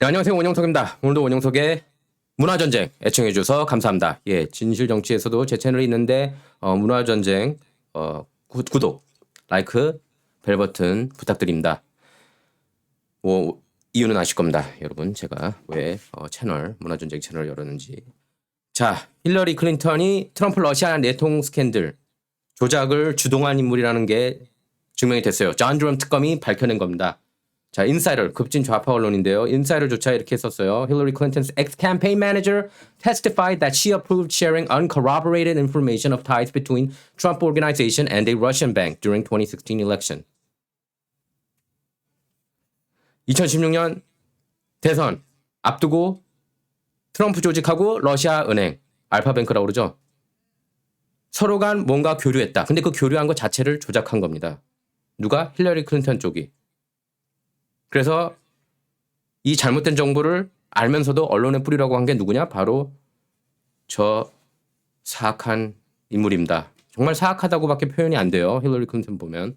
네, 안녕하세요. 원영석입니다. 오늘도 원영석의 문화전쟁 애청해주셔서 감사합니다. 예, 진실정치에서도 제 채널이 있는데 문화전쟁 구독, 라이크, 벨 버튼 부탁드립니다. 뭐 이유는 아실 겁니다. 여러분 제가 왜 채널 문화전쟁 채널을 열었는지. 자, 힐러리 클린턴이 트럼프 러시아 내통 스캔들 조작을 주동한 인물이라는 게 증명이 됐어요. 존 드럼 특검이 밝혀낸 겁니다. 자, 인사이더 급진 좌파 언론인데요. 인사이더조차 이렇게 썼어요. Hillary Clinton's ex-campaign manager testified that she approved sharing uncorroborated information of ties between Trump Organization and a Russian bank during 2016 election. 2016년 대선 앞두고 트럼프 조직하고 러시아 은행, 알파뱅크라고 그러죠. 서로 간 뭔가 교류했다. 근데 그 교류한 것 자체를 조작한 겁니다. 누가? 힐러리 클린턴 쪽이. 그래서 이 잘못된 정보를 알면서도 언론에 뿌리라고 한 게 누구냐? 바로 저 사악한 인물입니다. 정말 사악하다고밖에 표현이 안 돼요. 힐러리 클린턴 보면.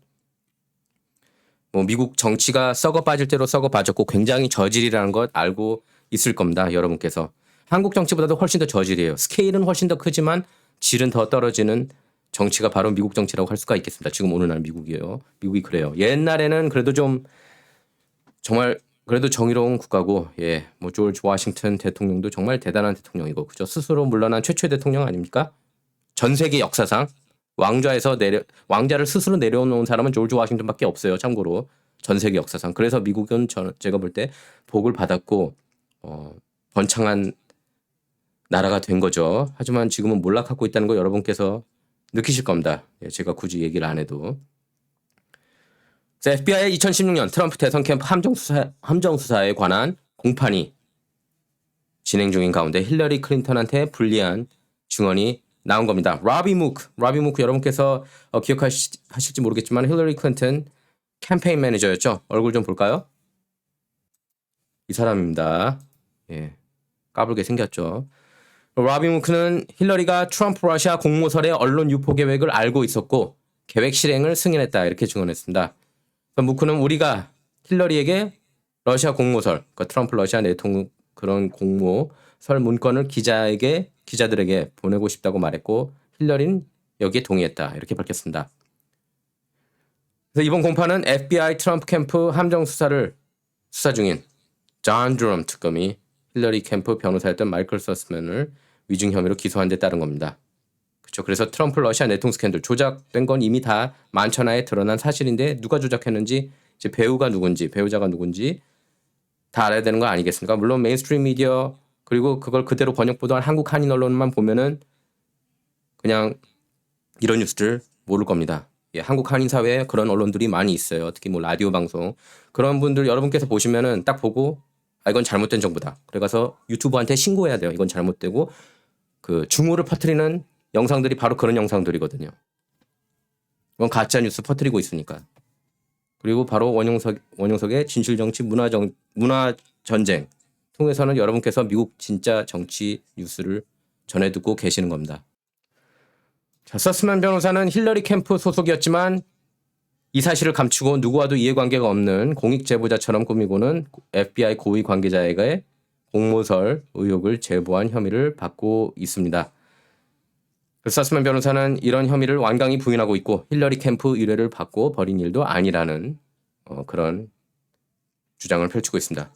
뭐 미국 정치가 썩어 빠질 대로 썩어 빠졌고 굉장히 저질이라는 것 알고 있을 겁니다. 여러분께서. 한국 정치보다도 훨씬 더 저질이에요. 스케일은 훨씬 더 크지만 질은 더 떨어지는 정치가 바로 미국 정치라고 할 수가 있겠습니다. 지금 오늘날 미국이에요. 미국이 그래요. 옛날에는 그래도 좀 정말 그래도 정의로운 국가고, 예, 뭐 조지 워싱턴 대통령도 정말 대단한 대통령이고, 그죠? 스스로 물러난 최초의 대통령 아닙니까? 전 세계 역사상 왕자를 스스로 내려놓은 사람은 조지 워싱턴밖에 없어요. 참고로 전 세계 역사상. 그래서 미국은 제가 볼 때 복을 받았고 번창한 나라가 된 거죠. 하지만 지금은 몰락하고 있다는 거 여러분께서 느끼실 겁니다. 예, 제가 굳이 얘기를 안 해도. FBI의 2016년 트럼프 대선 캠프 함정수사에 관한 공판이 진행 중인 가운데 힐러리 클린턴한테 불리한 증언이 나온 겁니다. 라비 무크 여러분께서 기억하실지 모르겠지만 힐러리 클린턴 캠페인 매니저였죠. 얼굴 좀 볼까요? 이 사람입니다. 예, 까불게 생겼죠. 라비 무크는 힐러리가 트럼프 러시아 공모설의 언론 유포 계획을 알고 있었고 계획 실행을 승인했다 이렇게 증언했습니다. 무크는 우리가 힐러리에게 러시아 공모설, 그러니까 트럼프 러시아 내통 그런 공모설 문건을 기자들에게 보내고 싶다고 말했고 힐러리는 여기에 동의했다 이렇게 밝혔습니다. 그래서 이번 공판은 FBI 트럼프 캠프 함정 수사를 수사 중인 존 드럼 특검이 힐러리 캠프 변호사였던 마이클 서스맨을 위증 혐의로 기소한 데 따른 겁니다. 그렇죠. 그래서 트럼프 러시아 내통 스캔들 조작된 건 이미 다 만천하에 드러난 사실인데 누가 조작했는지 이제 배우자가 누군지 다 알아야 되는 거 아니겠습니까? 물론 메인스트림 미디어 그리고 그걸 그대로 번역 보도한 한국 한인 언론만 보면은 그냥 이런 뉴스를 모를 겁니다. 예, 한국 한인 사회에 그런 언론들이 많이 있어요. 특히 뭐 라디오 방송 그런 분들 여러분께서 보시면은 딱 보고 이건 잘못된 정보다. 그래가서 유튜브한테 신고해야 돼요. 이건 잘못되고 그 중호를 퍼뜨리는 영상들이 바로 그런 영상들이거든요. 이건 가짜 뉴스 퍼뜨리고 있으니까. 그리고 바로 원영석의 진실정치 문화전쟁 통해서는 여러분께서 미국 진짜 정치 뉴스를 전해 듣고 계시는 겁니다. 자, 서스만 변호사는 힐러리 캠프 소속이었지만 이 사실을 감추고 누구와도 이해관계가 없는 공익제보자처럼 꾸미고는 FBI 고위 관계자에게 공모설 의혹을 제보한 혐의를 받고 있습니다. 서스만 변호사는 이런 혐의를 완강히 부인하고 있고 힐러리 캠프 의뢰를 받고 벌인 일도 아니라는 그런 주장을 펼치고 있습니다.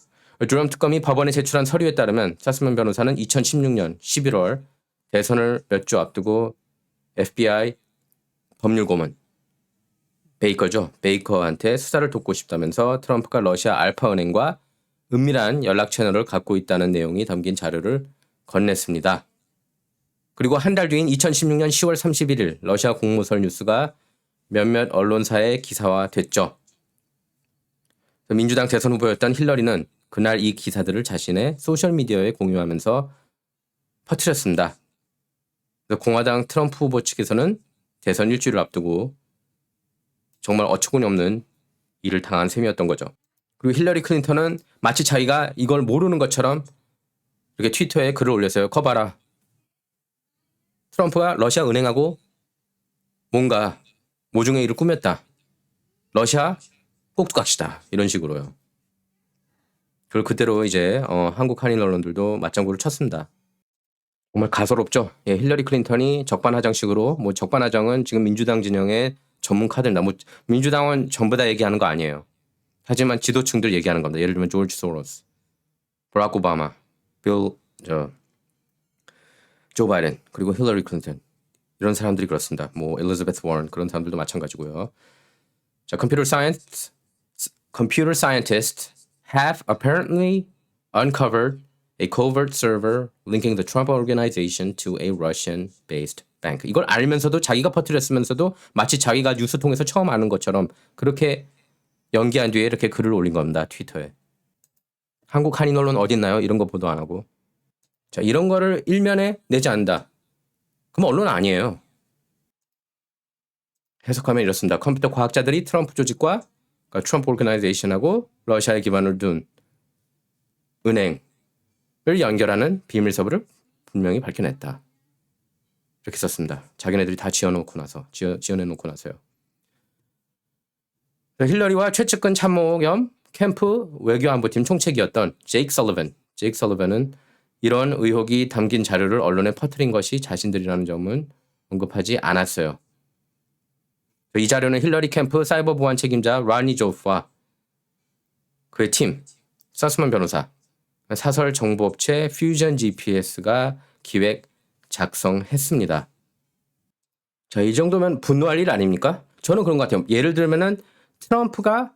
드럼 특검이 법원에 제출한 서류에 따르면 서스만 변호사는 2016년 11월 대선을 몇 주 앞두고 FBI 법률고문 베이커한테 수사를 돕고 싶다면서 트럼프가 러시아 알파은행과 은밀한 연락 채널을 갖고 있다는 내용이 담긴 자료를 건넸습니다. 그리고 한 달 뒤인 2016년 10월 31일 러시아 공모설 뉴스가 몇몇 언론사에 기사화됐죠. 민주당 대선 후보였던 힐러리는 그날 이 기사들을 자신의 소셜미디어에 공유하면서 퍼뜨렸습니다. 공화당 트럼프 후보 측에서는 대선 일주일을 앞두고 정말 어처구니 없는 일을 당한 셈이었던 거죠. 그리고 힐러리 클린턴은 마치 자기가 이걸 모르는 것처럼 이렇게 트위터에 글을 올렸어요. 커봐라. 트럼프가 러시아 은행하고 뭔가 모종의 일을 꾸몄다. 러시아 꼭두각시다. 이런 식으로요. 그걸 그대로 이제 한국 한인 언론들도 맞장구를 쳤습니다. 정말 가소롭죠. 예, 힐러리 클린턴이 적반하장식으로 뭐 적반하장은 지금 민주당 진영의 전문 카드입니다. 뭐 민주당은 전부 다 얘기하는 거 아니에요. 하지만 지도층들 얘기하는 겁니다. 예를 들면 조지 소로스, 버락 오바마, 조 바이든, 그리고 힐러리 클린턴 이런 사람들이 그렇습니다. 뭐 엘리자베스 워런 그런 사람들도 마찬가지고요. 자, computer scientists have apparently uncovered a covert server linking the Trump organization to a Russian-based bank. 이걸 알면서도 자기가 퍼뜨렸으면서도 마치 자기가 뉴스 통해서 처음 아는 것처럼 그렇게 연기한 뒤에 이렇게 글을 올린 겁니다. 트위터에. 한국 한인 언론 어디 있나요? 이런 거 보도 안 하고. 자, 이런 거를 일면에 내지 않는다. 그럼 언론 아니에요. 해석하면 이렇습니다. 컴퓨터 과학자들이 트럼프 조직과 그러니까 트럼프 오르가나이제이션하고 러시아에 기반을 둔 은행을 연결하는 비밀 서버를 분명히 밝혀냈다. 이렇게 썼습니다. 자기네들이 다 지어내놓고 나서요. 힐러리와 최측근 참모 겸 캠프 외교안보팀 총책이었던 제이크 설리번은 이런 의혹이 담긴 자료를 언론에 퍼뜨린 것이 자신들이라는 점은 언급하지 않았어요. 이 자료는 힐러리 캠프 사이버 보안 책임자 라니 조프와 그의 팀, 서스먼 변호사, 사설 정보업체 퓨전 GPS가 기획 작성했습니다. 자, 이 정도면 분노할 일 아닙니까? 저는 그런 것 같아요. 예를 들면은 트럼프가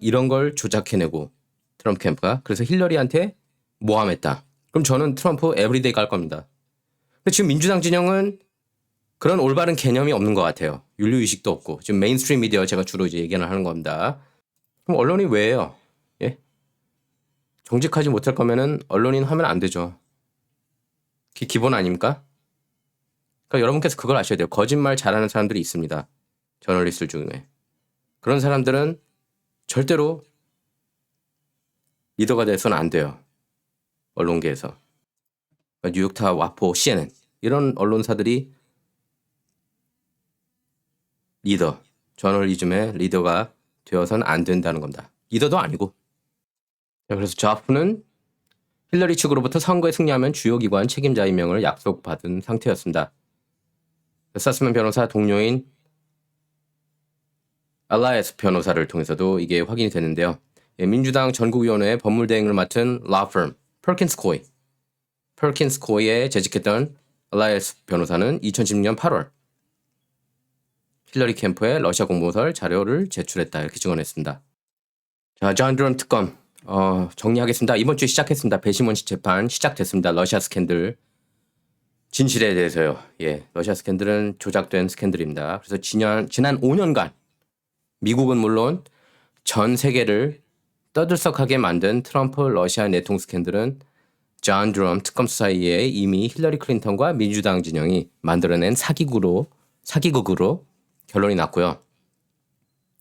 이런 걸 조작해내고 트럼프 캠프가 그래서 힐러리한테 모함했다. 그럼 저는 트럼프 에브리데이 갈 겁니다. 근데 지금 민주당 진영은 그런 올바른 개념이 없는 것 같아요. 윤리의식도 없고 지금 메인스트림 미디어 제가 주로 이제 얘기를 하는 겁니다. 그럼 언론이 왜요? 예? 정직하지 못할 거면은 언론인 하면 안 되죠. 기본 아닙니까? 그러니까 여러분께서 그걸 아셔야 돼요. 거짓말 잘하는 사람들이 있습니다. 저널리스트 중에. 그런 사람들은 절대로 리더가 돼서는 안 돼요. 언론계에서. 뉴욕타, 와포, CNN 이런 언론사들이 저널리즘의 리더가 되어서는 안 된다는 겁니다. 리더도 아니고. 그래서 좌프는 힐러리 측으로부터 선거에 승리하면 주요 기관 책임자 임명을 약속받은 상태였습니다. 서스먼 변호사 동료인 알라에스 변호사를 통해서도 이게 확인이 됐는데요. 민주당 전국위원회 법물대행을 맡은 라펌 퍼킨스 코이에 재직했던 알라에스 변호사는 2016년 8월 힐러리 캠프에 러시아 공보설 자료를 제출했다 이렇게 증언했습니다. 자, 존 드럼 특검 정리하겠습니다. 이번 주에 시작했습니다. 배심원 재판 시작됐습니다. 러시아 스캔들 진실에 대해서요. 예, 러시아 스캔들은 조작된 스캔들입니다. 그래서 지난 5년간 미국은 물론 전 세계를 떠들썩하게 만든 트럼프 러시아 내통 스캔들은 존 드럼 특검 수사에 이미 힐러리 클린턴과 민주당 진영이 만들어낸 사기극으로 결론이 났고요.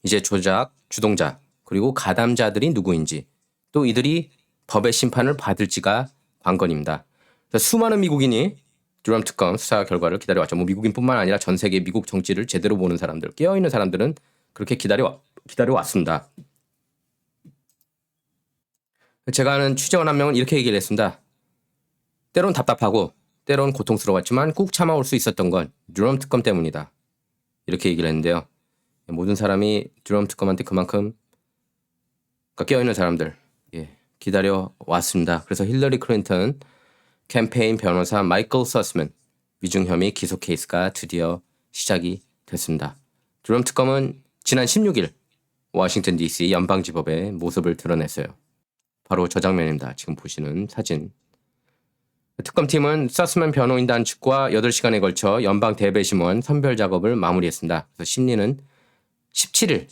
이제 조작 주동자 그리고 가담자들이 누구인지 또 이들이 법의 심판을 받을지가 관건입니다. 수많은 미국인이 드럼 특검 수사 결과를 기다려왔죠. 뭐 미국인뿐만 아니라 전 세계 미국 정치를 제대로 보는 사람들, 깨어있는 사람들은 그렇게 기다려왔습니다. 제가 아는 취재원 한 명은 이렇게 얘기를 했습니다. 때론 답답하고 때론 고통스러웠지만 꾹 참아올 수 있었던 건 드럼 특검 때문이다. 이렇게 얘기를 했는데요. 모든 사람이 드럼 특검한테 그만큼 깨어있는 사람들 기다려왔습니다. 그래서 힐러리 클린턴 캠페인 변호사 마이클 서스먼 위증 혐의 기소 케이스가 드디어 시작이 됐습니다. 드럼 특검은 지난 16일 워싱턴 DC 연방지법의 모습을 드러냈어요. 바로 저 장면입니다. 지금 보시는 사진. 특검팀은 서스먼 변호인단 측과 8시간에 걸쳐 연방 대배심원 선별 작업을 마무리했습니다. 그래서 심리는 17일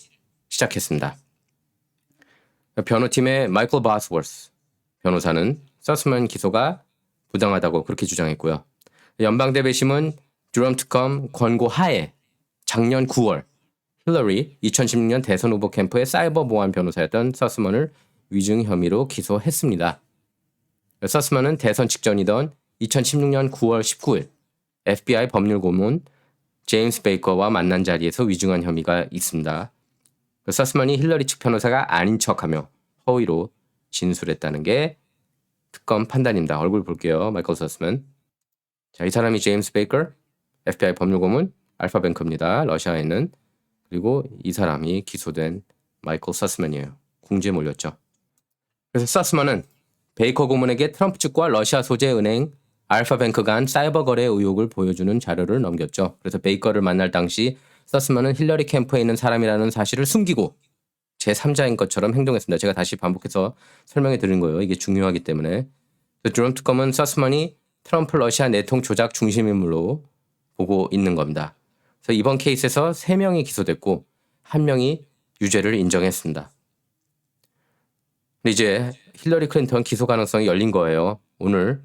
시작했습니다. 변호팀의 마이클 바스워스 변호사는 서스먼 기소가 부당하다고 그렇게 주장했고요. 연방 대배심은 드럼 특검 권고 하에 작년 9월 힐러리 2016년 대선 후보 캠프의 사이버 보안 변호사였던 서스먼을 위증 혐의로 기소했습니다. 서스먼은 대선 직전이던 2016년 9월 19일 FBI 법률 고문 제임스 베이커와 만난 자리에서 위증한 혐의가 있습니다. 서스먼이 힐러리 측 변호사가 아닌 척하며 허위로 진술했다는 게 특검 판단입니다. 얼굴 볼게요. 마이클 서스먼. 자, 이 사람이 제임스 베이커, FBI 법률고문, 알파뱅크입니다. 러시아에 있는. 그리고 이 사람이 기소된 마이클 서스먼이에요. 궁지에 몰렸죠. 그래서 서스먼은 베이커 고문에게 트럼프 측과 러시아 소재 은행 알파뱅크 간 사이버 거래 의혹을 보여주는 자료를 넘겼죠. 그래서 베이커를 만날 당시 서스먼은 힐러리 캠프에 있는 사람이라는 사실을 숨기고 제3자인 것처럼 행동했습니다. 제가 다시 반복해서 설명해 드린 거예요. 이게 중요하기 때문에. 드럼 특검은 서스먼이 트럼프 러시아 내통 조작 중심 인물로 보고 있는 겁니다. 그래서 이번 케이스에서 3명이 기소됐고 1명이 유죄를 인정했습니다. 근데 이제 힐러리 클린턴 기소 가능성이 열린 거예요. 오늘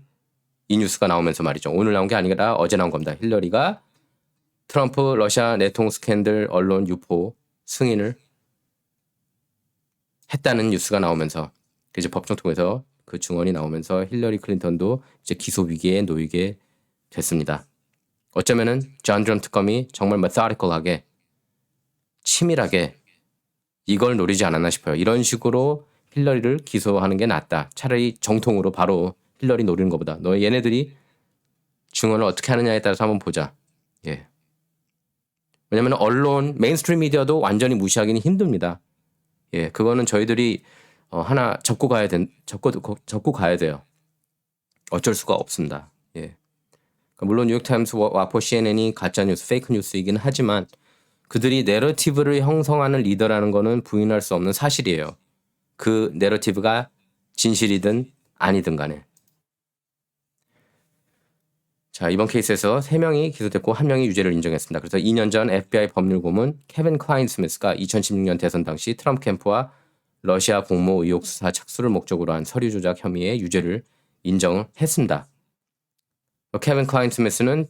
이 뉴스가 나오면서 말이죠. 오늘 나온 게 아니라 어제 나온 겁니다. 힐러리가 트럼프 러시아 내통 스캔들 언론 유포 승인을 했다는 뉴스가 나오면서 이제 법정 통해서 그 증언이 나오면서 힐러리 클린턴도 이제 기소 위기에 놓이게 됐습니다. 어쩌면은 존 드럼 특검이 정말 methodical하게 치밀하게 이걸 노리지 않았나 싶어요. 이런 식으로 힐러리를 기소하는 게 낫다. 차라리 정통으로 바로 힐러리 노리는 것보다 너 얘네들이 증언을 어떻게 하느냐에 따라서 한번 보자. 예. 왜냐면 언론 메인스트림 미디어도 완전히 무시하기는 힘듭니다. 예, 그거는 저희들이 하나 접고 가야 돼요. 어쩔 수가 없습니다. 예. 그러니까 물론 뉴욕타임스, 와포, CNN이 가짜 뉴스, 페이크 뉴스이긴 하지만 그들이 내러티브를 형성하는 리더라는 거는 부인할 수 없는 사실이에요. 그 내러티브가 진실이든 아니든 간에. 자, 이번 케이스에서 3명이 기소됐고 1명이 유죄를 인정했습니다. 그래서 2년 전 FBI 법률고문 케빈 클라인 스미스가 2016년 대선 당시 트럼프 캠프와 러시아 공모 의혹 수사 착수를 목적으로 한 서류 조작 혐의의 유죄를 인정을 했습니다. 케빈 클라인 스미스는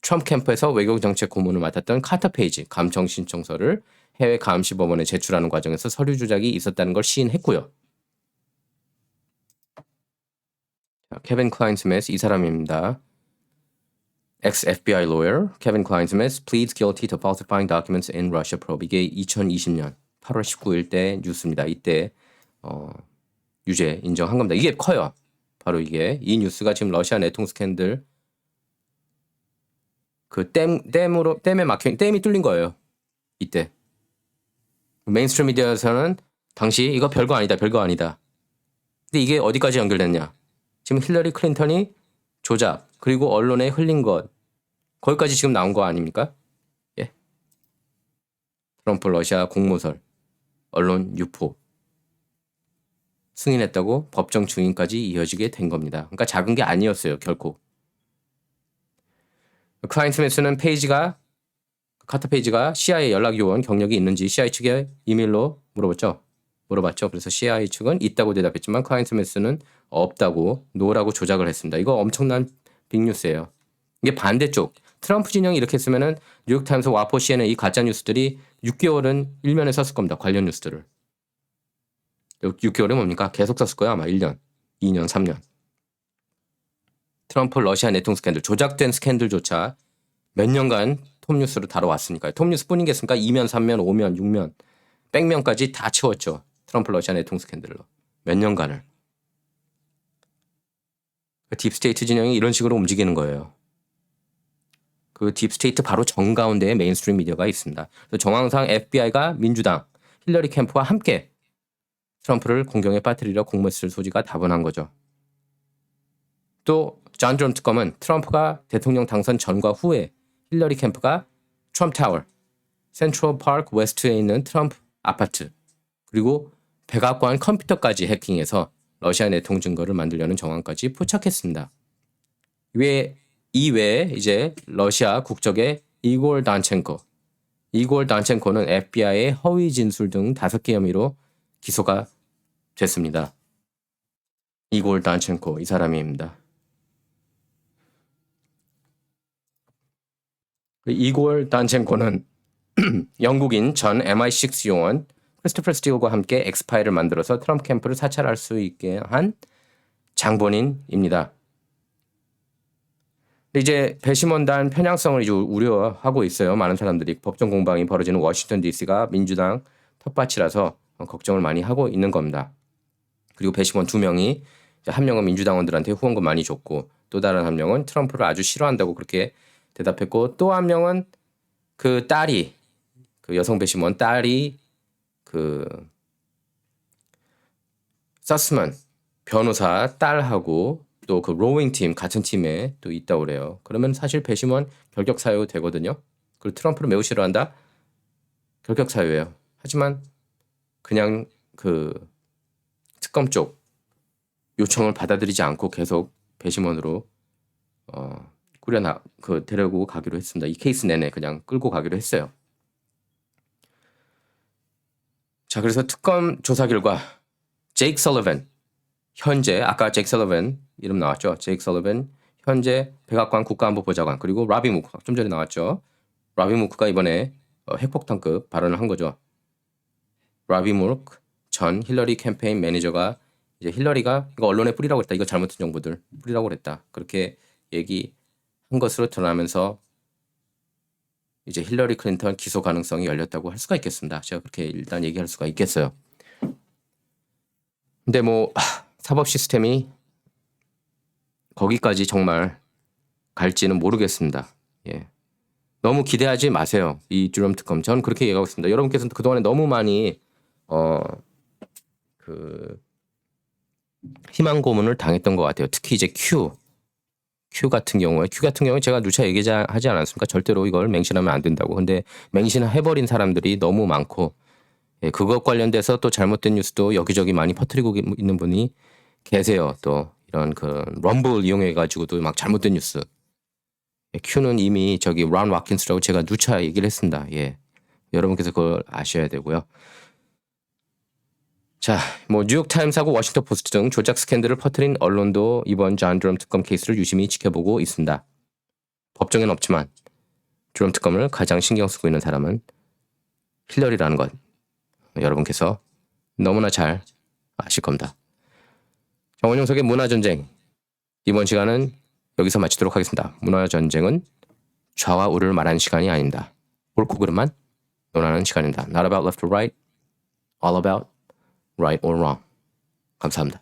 트럼프 캠프에서 외교정책 고문을 맡았던 카터 페이지 감청 신청서를 해외 감시 법원에 제출하는 과정에서 서류 조작이 있었다는 걸 시인했고요. 케빈 클라인 스미스 이 사람입니다. ex-FBI lawyer Kevin Klein Smith pleads guilty to falsifying documents in Russia probe. 이게 2020년 8월 19일 때 뉴스입니다. 이때 유죄 인정한 겁니다. 이게 커요. 바로 이게 이 뉴스가 지금 러시아 내통 스캔들 그 댐에 막힌 댐이 뚫린 거예요. 이때 메인스트림 미디어에서는 당시 이거 별거 아니다. 근데 이게 어디까지 연결됐냐? 지금 힐러리 클린턴이 조작 그리고 언론에 흘린 것 거기까지 지금 나온 거 아닙니까? 예. 트럼프 러시아 공모설 언론 유포 승인했다고 법정 증인까지 이어지게 된 겁니다. 그러니까 작은 게 아니었어요. 결코. 클라인 스미스는 카터 페이지가 CIA 연락 요원 경력이 있는지 CIA 측에 이메일로 물어봤죠. 그래서 CIA 측은 있다고 대답했지만 클라인 스미스는 없다고 노라고 조작을 했습니다. 이거 엄청난 빅뉴스예요. 이게 반대쪽 트럼프 진영이 이렇게 했으면은 뉴욕타임스, 와포, CNN 이 가짜 뉴스들이 6개월은 일면에 썼을 겁니다. 관련 뉴스들을. 6개월이 뭡니까? 계속 썼을 거야 아마 1년, 2년, 3년. 트럼프 러시아 내통 스캔들, 조작된 스캔들조차 몇 년간 톱뉴스로 다뤄왔으니까요. 톱뉴스뿐인 게 있으니까 2면, 3면, 5면, 6면, 100면까지 다 채웠죠. 트럼프 러시아 내통 스캔들로. 몇 년간을. 딥스테이트 진영이 이런 식으로 움직이는 거예요. 그 딥스테이트 바로 정가운데에 메인스트림 미디어가 있습니다. 그래서 정황상 FBI가 민주당, 힐러리 캠프와 함께 트럼프를 공경에 빠뜨리려 공모했을 소지가 다분한 거죠. 또 존 드럼 특검은 트럼프가 대통령 당선 전과 후에 힐러리 캠프가 트럼프 타워, 센트럴 파크 웨스트에 있는 트럼프 아파트, 그리고 백악관 컴퓨터까지 해킹해서 러시아 내통 증거를 만들려는 정황까지 포착했습니다. 이외에 이제 러시아 국적의 이골 단첸코는 FBI의 허위 진술 등 5개 혐의로 기소가 됐습니다. 이골 단첸코 이 사람입니다. 이골 단첸코는 영국인 전 MI6 요원 크리스토퍼 스틸과 함께 엑스파일을 만들어서 트럼프 캠프를 사찰할 수 있게 한 장본인입니다. 이제 배심원단 편향성을 이제 우려하고 있어요. 많은 사람들이 법정 공방이 벌어지는 워싱턴 DC가 민주당 텃밭이라서 걱정을 많이 하고 있는 겁니다. 그리고 배심원 2명이 한 명은 민주당원들한테 후원금 많이 줬고 또 다른 한 명은 트럼프를 아주 싫어한다고 그렇게 대답했고 또 한 명은 그 딸이 그 여성 배심원 딸이 그 서스먼 변호사 딸하고 또 그 로잉 팀 같은 팀에 또 있다고 그래요. 그러면 사실 배심원 결격 사유 되거든요. 그리고 트럼프를 매우 싫어한다? 결격 사유예요. 하지만 그냥 그 특검 쪽 요청을 받아들이지 않고 계속 배심원으로 데리고 가기로 했습니다. 이 케이스 내내 그냥 끌고 가기로 했어요. 자, 그래서 특검 조사 결과 제이크 설리번 현재 아까 제이크 설리번 이름 나왔죠. 제이크 설리번 현재 백악관 국가안보보좌관 그리고 라비 무크 좀 전에 나왔죠. 라비 무크가 이번에 핵폭탄급 발언을 한 거죠. 라비 무크 전 힐러리 캠페인 매니저가 이제 힐러리가 이거 언론에 뿌리라고 했다. 이거 잘못된 정보들 뿌리라고 그랬다. 그렇게 얘기한 것으로 드러나면서 이제 힐러리 클린턴 기소 가능성이 열렸다고 할 수가 있겠습니다. 제가 그렇게 일단 얘기할 수가 있겠어요. 근데 뭐 사법 시스템이 거기까지 정말 갈지는 모르겠습니다. 예. 너무 기대하지 마세요. 이 드럼 특검. 저는 그렇게 얘기하고 있습니다. 여러분께서는 그동안에 너무 많이 희망 고문을 당했던 것 같아요. 특히 이제 큐 같은 경우에 제가 누차 얘기하지 않았습니까? 절대로 이걸 맹신하면 안 된다고. 근데 맹신해버린 사람들이 너무 많고 예, 그것 관련돼서 또 잘못된 뉴스도 여기저기 많이 퍼뜨리고 있는 분이 계세요. 또 이런 그 럼블 이용해 가지고도 막 잘못된 뉴스. 예, 큐는 이미 저기 론 와킨스라고 제가 누차 얘기를 했습니다. 예, 여러분께서 그걸 아셔야 되고요. 자, 뭐 뉴욕타임스하고 워싱턴 포스트 등 조작 스캔들을 퍼뜨린 언론도 이번 존 드럼 특검 케이스를 유심히 지켜보고 있습니다. 법정엔 없지만 드럼 특검을 가장 신경 쓰고 있는 사람은 힐러리라는 것 여러분께서 너무나 잘 아실 겁니다. 정원용석의 문화전쟁 이번 시간은 여기서 마치도록 하겠습니다. 문화전쟁은 좌와 우를 말하는 시간이 아닙니다. 옳고 그름만 논하는 시간입니다. Not about left or right, all about right or wrong. 감사합니다.